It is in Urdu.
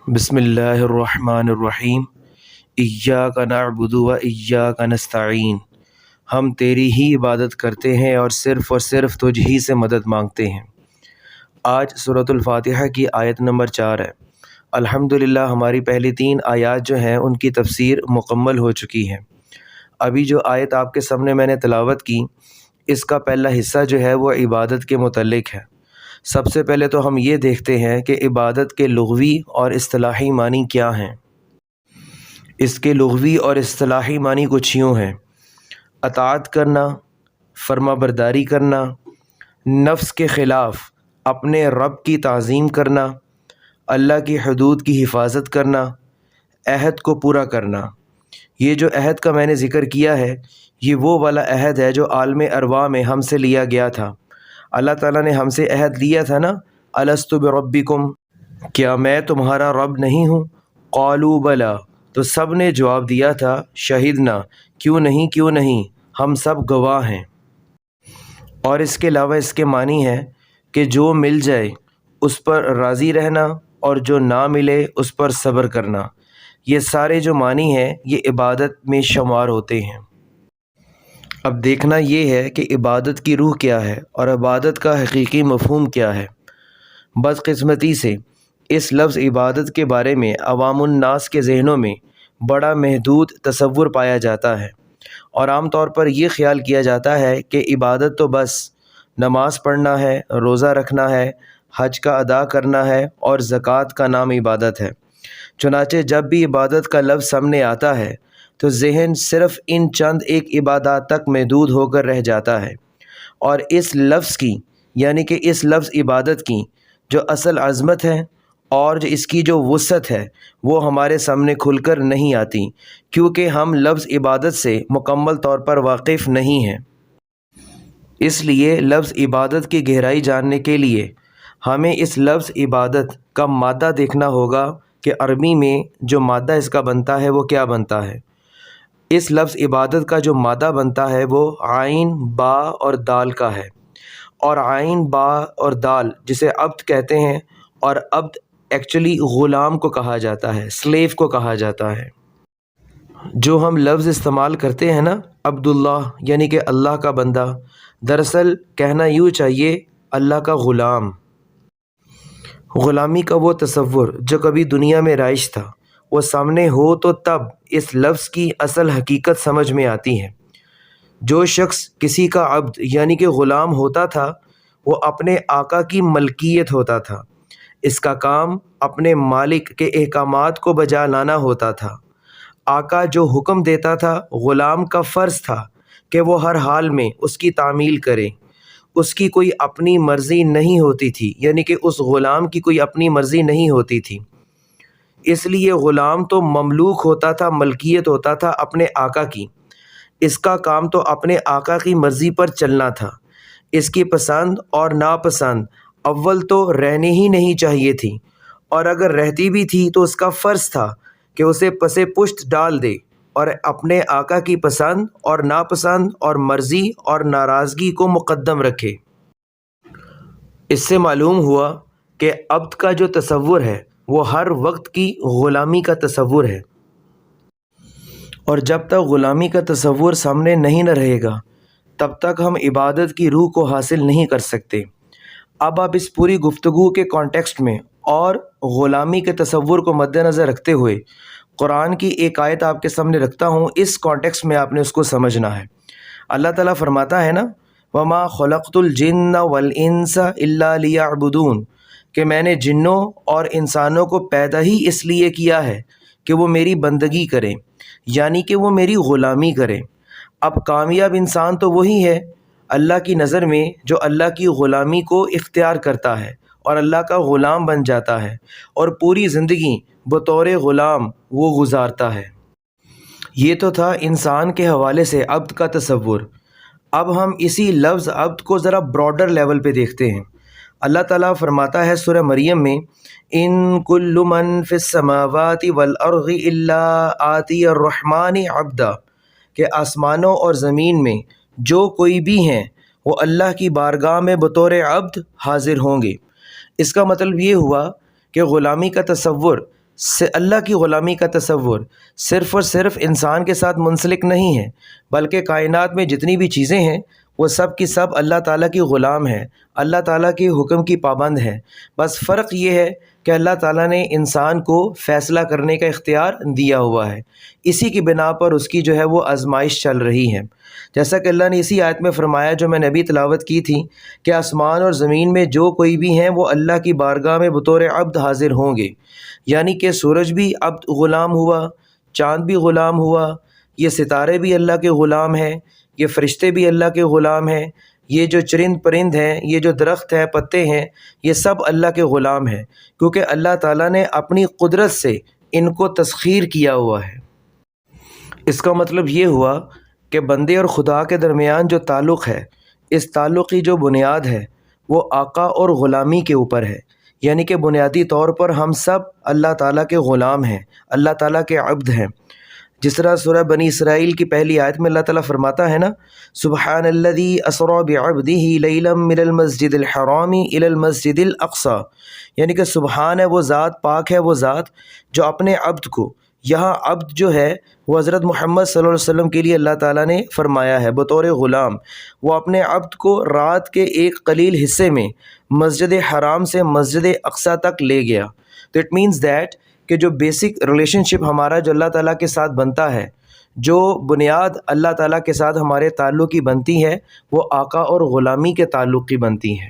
بسم اللہ الرحمن الرحیم۔ ایاک نعبد و ایاک نستعین۔ ہم تیری ہی عبادت کرتے ہیں اور صرف تجھ ہی سے مدد مانگتے ہیں۔ آج سورۃ الفاتحہ کی آیت نمبر 4 ہے۔ الحمدللہ ہماری پہلی 3 آیات جو ہیں ان کی تفسیر مکمل ہو چکی ہے۔ ابھی جو آیت آپ کے سامنے میں نے تلاوت کی، اس کا پہلا حصہ جو ہے وہ عبادت کے متعلق ہے۔ سب سے پہلے تو ہم یہ دیکھتے ہیں کہ عبادت کے لغوی اور اصطلاحی معنی کیا ہیں۔ اس کے لغوی اور اصطلاحی معنی کچھ یوں ہیں: اطاعت کرنا، فرما برداری کرنا، نفس کے خلاف اپنے رب کی تعظیم کرنا، اللہ کی حدود کی حفاظت کرنا، عہد کو پورا کرنا۔ یہ جو عہد کا میں نے ذکر کیا ہے، یہ وہ والا عہد ہے جو عالم ارواح میں ہم سے لیا گیا تھا۔ اللہ تعالیٰ نے ہم سے عہد لیا تھا نا، الست بربکم، کیا میں تمہارا رب نہیں ہوں؟ قالوا بلا، تو سب نے جواب دیا تھا، شہدنا، کیوں نہیں، ہم سب گواہ ہیں۔ اور اس کے علاوہ اس کے معنی ہے کہ جو مل جائے اس پر راضی رہنا اور جو نہ ملے اس پر صبر کرنا۔ یہ سارے جو معنی ہیں یہ عبادت میں شمار ہوتے ہیں۔ اب دیکھنا یہ ہے کہ عبادت کی روح کیا ہے اور عبادت کا حقیقی مفہوم کیا ہے۔ بدقسمتی سے اس لفظ عبادت کے بارے میں عوام الناس کے ذہنوں میں بڑا محدود تصور پایا جاتا ہے، اور عام طور پر یہ خیال کیا جاتا ہے کہ عبادت تو بس نماز پڑھنا ہے، روزہ رکھنا ہے، حج کا ادا کرنا ہے اور زکوٰۃ کا نام عبادت ہے۔ چنانچہ جب بھی عبادت کا لفظ سامنے آتا ہے تو ذہن صرف ان چند ایک عبادات تک محدود ہو کر رہ جاتا ہے، اور اس لفظ کی یعنی کہ اس لفظ عبادت کی جو اصل عظمت ہے اور جو اس کی جو وسعت ہے وہ ہمارے سامنے کھل کر نہیں آتی، کیونکہ ہم لفظ عبادت سے مکمل طور پر واقف نہیں ہیں۔ اس لیے لفظ عبادت کی گہرائی جاننے کے لیے ہمیں اس لفظ عبادت کا مادہ دیکھنا ہوگا کہ عربی میں جو مادہ اس کا بنتا ہے وہ کیا بنتا ہے۔ اس لفظ عبادت کا جو مادہ بنتا ہے وہ عین، با اور دال کا ہے، اور عین، با اور دال جسے عبد کہتے ہیں، اور عبد ایکچولی غلام کو کہا جاتا ہے، سلیو کو کہا جاتا ہے۔ جو ہم لفظ استعمال کرتے ہیں نا، عبداللہ یعنی کہ اللہ کا بندہ، دراصل کہنا یوں چاہیے اللہ کا غلام۔ غلامی کا وہ تصور جو کبھی دنیا میں رائج تھا، وہ سامنے ہو تو تب اس لفظ کی اصل حقیقت سمجھ میں آتی ہے۔ جو شخص کسی کا عبد یعنی کہ غلام ہوتا تھا وہ اپنے آقا کی ملکیت ہوتا تھا، اس کا کام اپنے مالک کے احکامات کو بجا لانا ہوتا تھا۔ آقا جو حکم دیتا تھا غلام کا فرض تھا کہ وہ ہر حال میں اس کی تعمیل کرے۔ اس کی کوئی اپنی مرضی نہیں ہوتی تھی، یعنی کہ اس غلام کی کوئی اپنی مرضی نہیں ہوتی تھی، اس لیے غلام تو مملوک ہوتا تھا، ملکیت ہوتا تھا اپنے آقا کی۔ اس کا کام تو اپنے آقا کی مرضی پر چلنا تھا۔ اس کی پسند اور ناپسند اول تو رہنے ہی نہیں چاہیے تھی، اور اگر رہتی بھی تھی تو اس کا فرض تھا کہ اسے پسے پشت ڈال دے اور اپنے آقا کی پسند اور ناپسند اور مرضی اور ناراضگی کو مقدم رکھے۔ اس سے معلوم ہوا کہ عبد کا جو تصور ہے وہ ہر وقت کی غلامی کا تصور ہے، اور جب تک غلامی کا تصور سامنے نہیں نہ رہے گا تب تک ہم عبادت کی روح کو حاصل نہیں کر سکتے۔ اب آپ اس پوری گفتگو کے کانٹیکسٹ میں اور غلامی کے تصور کو مد نظر رکھتے ہوئے قرآن کی ایک آیت آپ کے سامنے رکھتا ہوں، اس کانٹیکسٹ میں آپ نے اس کو سمجھنا ہے۔ اللہ تعالیٰ فرماتا ہے نا، وَمَا خَلَقْتُ الْجِنَّ وَالْإِنسَ إِلَّا لِيَعْبُدُونَ، کہ میں نے جنوں اور انسانوں کو پیدا ہی اس لیے کیا ہے کہ وہ میری بندگی کریں، یعنی کہ وہ میری غلامی کریں۔ اب کامیاب انسان تو وہی ہے اللہ کی نظر میں جو اللہ کی غلامی کو اختیار کرتا ہے اور اللہ کا غلام بن جاتا ہے، اور پوری زندگی بطور غلام وہ گزارتا ہے۔ یہ تو تھا انسان کے حوالے سے عبد کا تصور۔ اب ہم اسی لفظ عبد کو ذرا براڈر لیول پہ دیکھتے ہیں۔ اللہ تعالیٰ فرماتا ہے سورہ مریم میں، ان کل من فی السماوات والارض الا آتی الرحمن عبدا، کہ آسمانوں اور زمین میں جو کوئی بھی ہیں وہ اللہ کی بارگاہ میں بطور عبد حاضر ہوں گے۔ اس کا مطلب یہ ہوا کہ غلامی کا تصور سے اللہ کی غلامی کا تصور صرف اور صرف انسان کے ساتھ منسلک نہیں ہے، بلکہ کائنات میں جتنی بھی چیزیں ہیں وہ سب کی سب اللہ تعالیٰ کی غلام ہیں، اللہ تعالیٰ کے حکم کی پابند ہیں۔ بس فرق یہ ہے کہ اللہ تعالیٰ نے انسان کو فیصلہ کرنے کا اختیار دیا ہوا ہے، اسی کی بنا پر اس کی جو ہے وہ آزمائش چل رہی ہے۔ جیسا کہ اللہ نے اسی آیت میں فرمایا جو میں نے ابھی تلاوت کی تھی کہ آسمان اور زمین میں جو کوئی بھی ہیں وہ اللہ کی بارگاہ میں بطور عبد حاضر ہوں گے، یعنی کہ سورج بھی عبد غلام ہوا، چاند بھی غلام ہوا، یہ ستارے بھی اللہ کے غلام ہیں، یہ فرشتے بھی اللہ کے غلام ہیں، یہ جو چرند پرند ہیں، یہ جو درخت ہیں، پتے ہیں، یہ سب اللہ کے غلام ہیں، کیونکہ اللہ تعالیٰ نے اپنی قدرت سے ان کو تسخیر کیا ہوا ہے۔ اس کا مطلب یہ ہوا کہ بندے اور خدا کے درمیان جو تعلق ہے، اس تعلق کی جو بنیاد ہے وہ آقا اور غلامی کے اوپر ہے، یعنی کہ بنیادی طور پر ہم سب اللہ تعالیٰ کے غلام ہیں، اللہ تعالیٰ کے عبد ہیں۔ جس طرح سورہ بنی اسرائیل کی پہلی آیت میں اللہ تعالیٰ فرماتا ہے نا، سبحان الذی اسری بعبدہ لیلا من المسجد الحرام الی المسجد الاقصی، یعنی کہ سبحان ہے وہ ذات، پاک ہے وہ ذات جو اپنے عبد کو، یہاں عبد جو ہے وہ حضرت محمد صلی اللہ علیہ وسلم کے لیے اللہ تعالیٰ نے فرمایا ہے بطور غلام، وہ اپنے عبد کو رات کے ایک قلیل حصے میں مسجد حرام سے مسجد اقصی تک لے گیا۔ تو اٹ مینز دیٹ کہ جو بیسک ریلیشن شپ ہمارا جو اللہ تعالیٰ کے ساتھ بنتا ہے، جو بنیاد اللہ تعالیٰ کے ساتھ ہمارے تعلق کی بنتی ہے، وہ آقا اور غلامی کے تعلق کی بنتی ہے۔